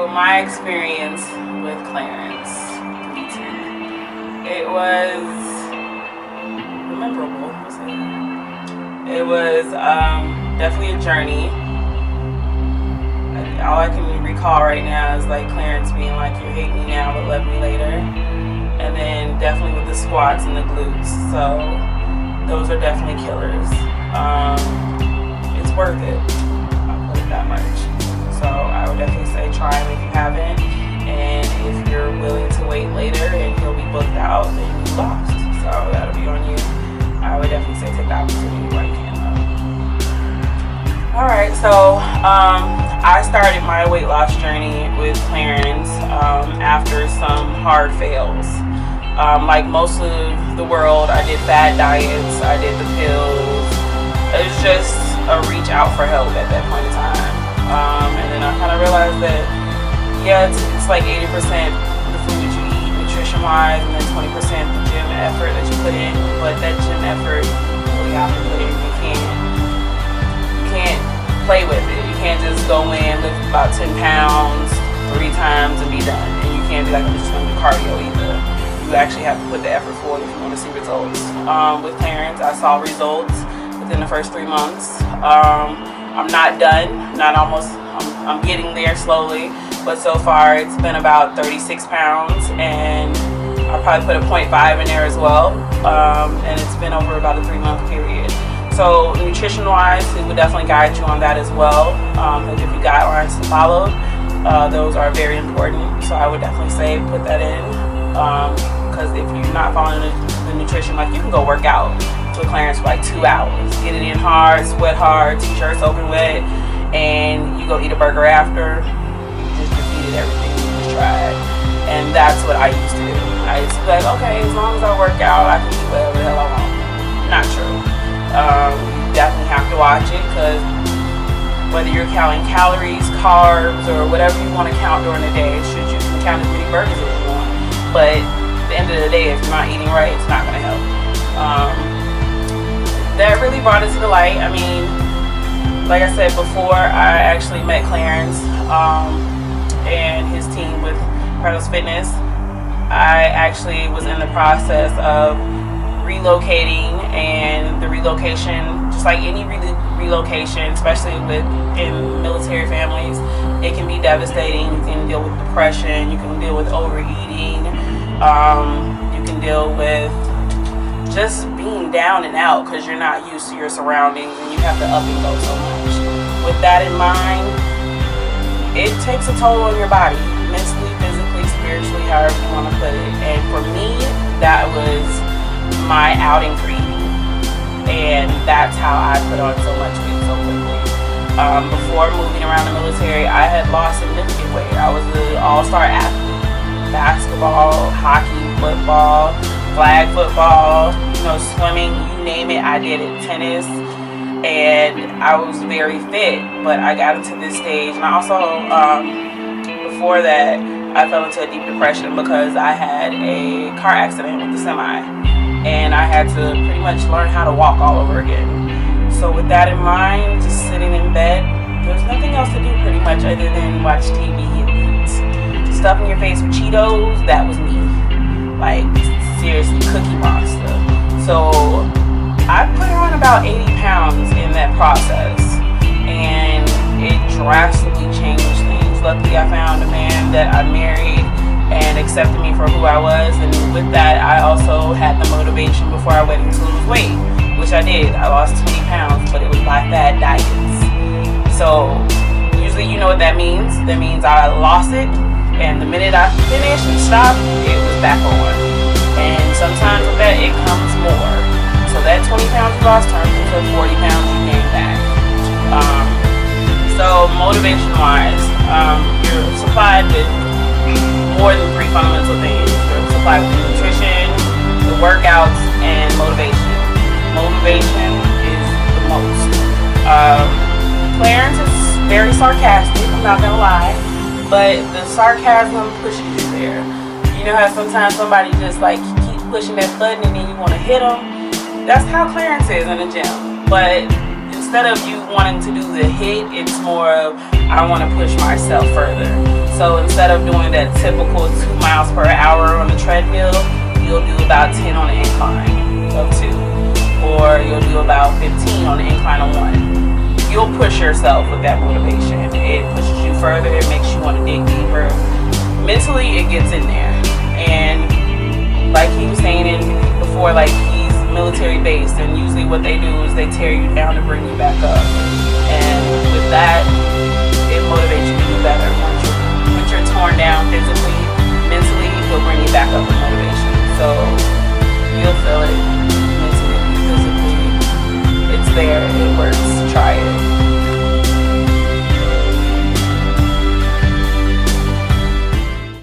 So my experience with Clarence, it was memorable. It was definitely a journey. All I can recall right now is like Clarence being like, "You hate me now, but love me later," and then definitely with the squats and the glutes. So those are definitely killers. It's worth it. I'll put it that much. So I would definitely say try them if you haven't, and if you're willing to wait later and you'll be booked out, then you lost. So that'll be on you. I would definitely say take the opportunity while you can though. Alright, so I started my weight loss journey with Clarence after some hard fails. Like most of the world, I did fad diets, I did the pills. It was just a reach out for help at that point in time. And then I kind of realized that, yeah, it's like 80% the food that you eat nutrition-wise, and then 20% the gym effort that you put in. But that gym effort, you really have to put in. You can't play with it. You can't just go in, lift about 10 pounds 3 times and be done. And you can't be like, I'm just going to do cardio either. You actually have to put the effort forward if you want to see results. With Clarence, I saw results within the first 3 months. I'm not done, I'm getting there slowly, but so far it's been about 36 pounds, and I'll probably put a 0.5 in there as well, and it's been over about a 3-month period. So nutrition wise, it would definitely guide you on that as well. They'll give you guidelines to follow. Those are very important, so I would definitely say put that in, because if you're not following the nutrition, like you can go work out to a Clarence for like 2 hours, get it in hard, sweat hard, t-shirt soaking wet, and you go eat a burger after. You just defeated everything you just tried. And that's what I used to do. I used to be like, okay, as long as I work out, I can eat whatever the hell I want. Not true. You definitely have to watch it, because whether you're counting calories, carbs, or whatever you want to count during the day, should you can count as many burgers as you want. But at the end of the day, if you're not eating right, it's not going to help. That really brought it to the light. I mean, like I said before, I actually met Clarence and his team with Kratos Fitness. I actually was in the process of relocating, and the relocation, just like any relocation, especially in military families, it can be devastating. You can deal with depression, you can deal with overeating, you can deal with just being down and out because you're not used to your surroundings, and you have to up and go so much. With that in mind, it takes a toll on your body, mentally, physically, spiritually, however you want to put it. And for me, that was my outing for eating, and that's how I put on so much weight so quickly. Before moving around the military, I had lost significant weight. I was an all-star athlete: basketball, hockey, football, flag football, swimming, you name it, I did it, tennis, and I was very fit. But I got into this stage, and I also, before that, I fell into a deep depression because I had a car accident with the semi, and I had to pretty much learn how to walk all over again. So with that in mind, just sitting in bed, there's nothing else to do pretty much other than watch TV and eat. Stuffing your face with Cheetos, that was me. Like, seriously, Cookie Monster. So I put on about 80 pounds in that process, and it drastically changed things. Luckily, I found a man that I married and accepted me for who I was, and with that, I also had the motivation before I went to lose weight, which I did. I lost 20 pounds, but it was by fad diets. So usually you know what that means. That means I lost it, and the minute I finished and stopped, it was back on. And sometimes with that, it comes more. So that 20 pounds you lost turns into 40 pounds you gain back. So motivation-wise, you're supplied with more than 3 fundamental things. You're supplied with nutrition, the workouts, and motivation. Motivation is the most. Clarence is very sarcastic, I'm not gonna lie, but the sarcasm pushes you there. You know how sometimes somebody just like keep pushing that button and then you want to hit them? That's how Clarence is in the gym. But instead instead of you wanting to do the hit, it's more of I want to push myself further. So instead of doing that typical 2 miles per hour on the treadmill, you'll do about 10 on the incline of 2, or you'll do about 15 on the incline of 1. You'll push yourself with that motivation. It pushes you further. It makes you want to dig deeper. Mentally, it gets in there. And like he was saying before, like he's military based, and usually what they do is they tear you down to bring you back up. And with that, it motivates you to do better. Once you're torn down physically, mentally, he'll bring you back up.